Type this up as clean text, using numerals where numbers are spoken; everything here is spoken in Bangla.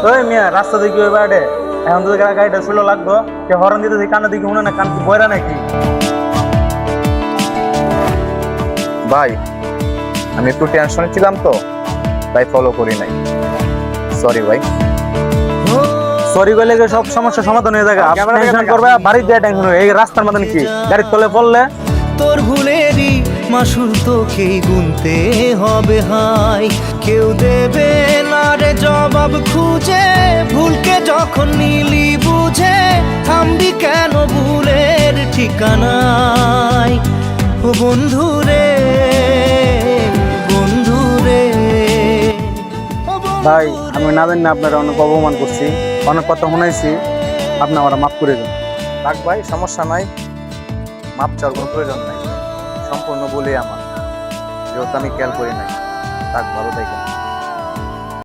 ওই মিয়া রাস্তা দেখি ওই বাড়ে এখন তো গাড়িটা শুলো লাগতো কে হরন দিতে কানে দিকে শুনে না কান কি বয়রা নাকি? ভাই আমি একটু টেনশনে ছিলাম তো তাই ফলো করি নাই, সরি ভাই। সরি কইলে কি সব সমস্যা সমাধান হয়ে যাবে? আপনি টেনশন করবে বাড়ি দিয়ে টেনশন হবে, এই রাস্তার মধ্যে কি গাড়ির তলে পড়লে তোর ভুলেরই মাসুল তোকেই গুনতে হবে হাই, কেউ দেবে না রে জবাব খুঁজে, ভুলকে যখন নিলি বুঝে থামবি কেন ভুলের ঠিকানায়। ও বন্ধু রে, বন্ধু রে, ও বন্ধু ভাই আমি না জানি না আপনারা অনেক অপমান করছি, অনেক কথা শুনাইছি, আপনি আমার মাফ করে দিন। থাক ভাই, সমস্যা নাই, মাপ চাওয়ার কোনো প্রয়োজন নাই, সম্পূর্ণ বলি আমার, যেহেতু আমি খেয়াল করি নাই। থাক, ভালো থাকেন।